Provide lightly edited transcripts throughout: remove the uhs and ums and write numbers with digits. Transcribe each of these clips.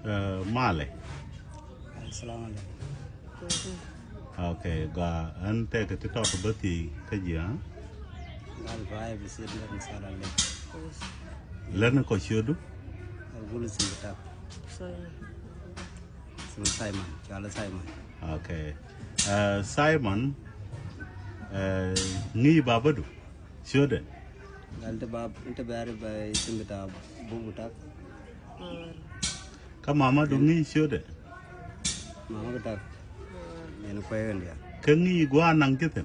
Male. Assalamualaikum. Okay, ga an te ka tito to bati ka ji ha. Gal baay bi se dia misala le. Len ko shodu. Al gulu simta. Simon, Chala Simon. Okay. Simon ngi babadu. Shodu. Gal te bab inte bare bay simta bubutak. Ka mama du ngi shodu. Mama ketak. Yen koyen dia. Ka ngi gwa nang kiten.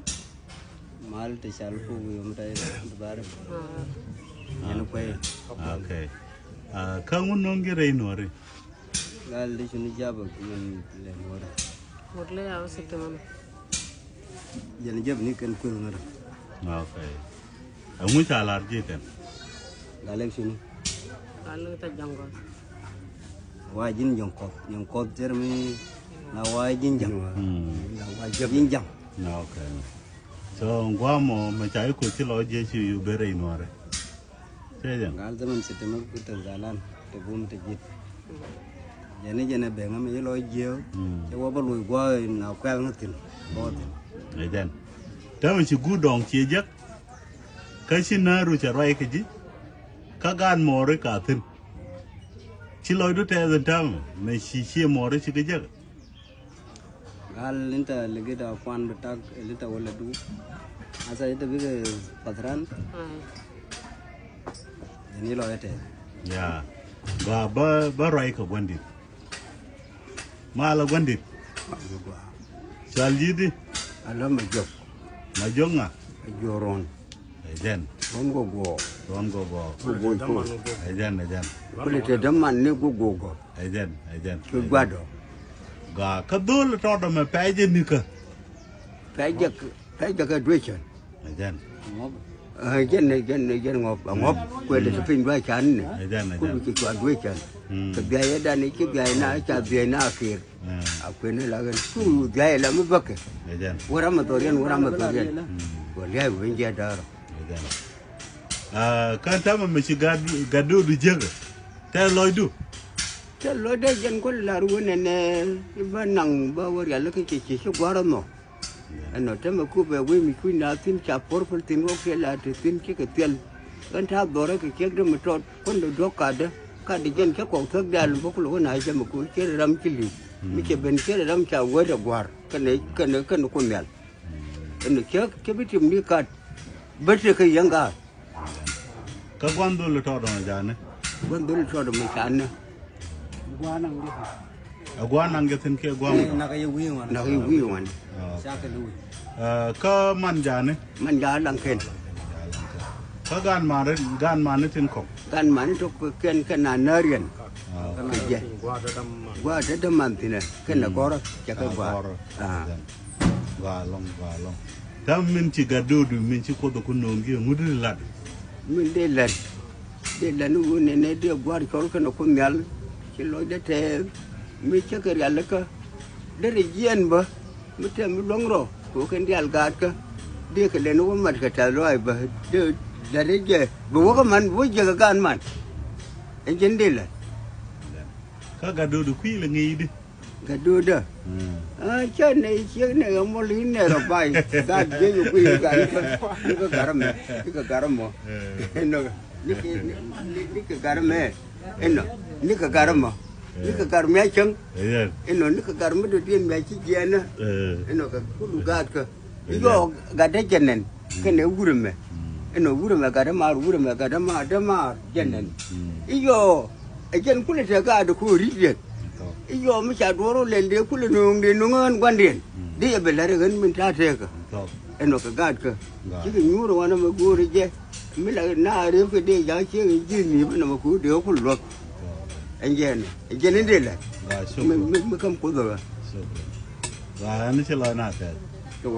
Mal te chal pu yum te bare. Yen koyen. Okay. Ka ngun ngi re nore. Gal di suni jaba men le mora. Morle aw sitte man. Yen jab ni ken kul ngara. Okay. Ngu chalar ji kan. Galek suni. Kalau ta jangol. Wajin jongkop jermi na wajin jang. Na wajin jang. Okay. So ngwa mo ma chai ko ti lo je chi yu bere nore. Sejan. Gal zaman sistem ku te jalan te bum te jit. Jene benga me lo jeo. Te wa balui gwa na kwel ngatin. Botin. Sejan. Ta chi gu dong chi jak. Ka chi na ru cha rai ke ji. Ka gan mo re ka tin. Chi lo du te zan tam me chi mo re chi ke jak. Gal linta lagi da kwan betak linta wala du. Asa itu biga patran. Ini lo ete. Ya. Ba rai ka gwandit. Ma la gwandit. Salji di. Ala majok. Ma jonga. Joron. Sejan. Ron go. Ron go go. Go. Sejan. Kulit daman ni go. Sejan. Ku gwado. Ga ka dul to do me peje ni ka. Pajak duisan. Sejan. Jen ngop kulit sepin dua chan. Sejan. Ku ku duisan. Kebiaya dan iki biaya na cha biaya na akhir. Aku ni lagi ku biaya la mebak. Sejan. Orang motorian. Boleh winja dar. Sejan. Kan ta me shi gadu du jega. Ta loidu. Lo da jan ko laru ne ba nang ba war ya lake ke ke gwara no ano ta ma ku be we mi ku na tin cha por tin wo ke la tin ke tel kan ta dore ke da motor kon do ka da jan ke ko thak dal bo ku na ja ma ku ke ram kili mi ke ben ke ram cha wo da gwar kan ko mel ano ke bitim ni ka bace ke yanga Ka gwando le to do jane. gondol to do mi kan Agwa nang getin ke gwa. na ka wi wan sa ka lu Ka man jane. man ga lang ken Ka gan mane tin ko. kan man to ken na narian ke gua da man tina ken na gora ja ka gua Gwa long. Ta min ci gadu min ci ko do ko nongi ngudul lad. min de la nu ne de gua ko ko ko nyal ci lo de te mi ci ka yalla ka de yen ba mi te mi longro ko ken dial gat ka de ka le no mat ka ta lo ai ba de la de je bu ko man bu je ka gan man en jen de la Ka gadu du kwi le ngi di. ga do da cha ne mo li ne ro bai ga je yu ku ga ni ka garam mo no ni ka garam ni ka garam ya chang ni ka garam do tien me chi je na ka ku ga ka yo ga de jenen ke ne gurume gurume ga da ma jenen yo jen ku le ga da ku ri je iyo mi cha doro lende kule nungan gwandien dia belare gan min ta te ka ka gad ka ki nyuro wana ma gori je mi la na re ko de ja che ji ni na ma ku de ku lo enjen de la mi kam ko do Ga ni ci lo na ta. to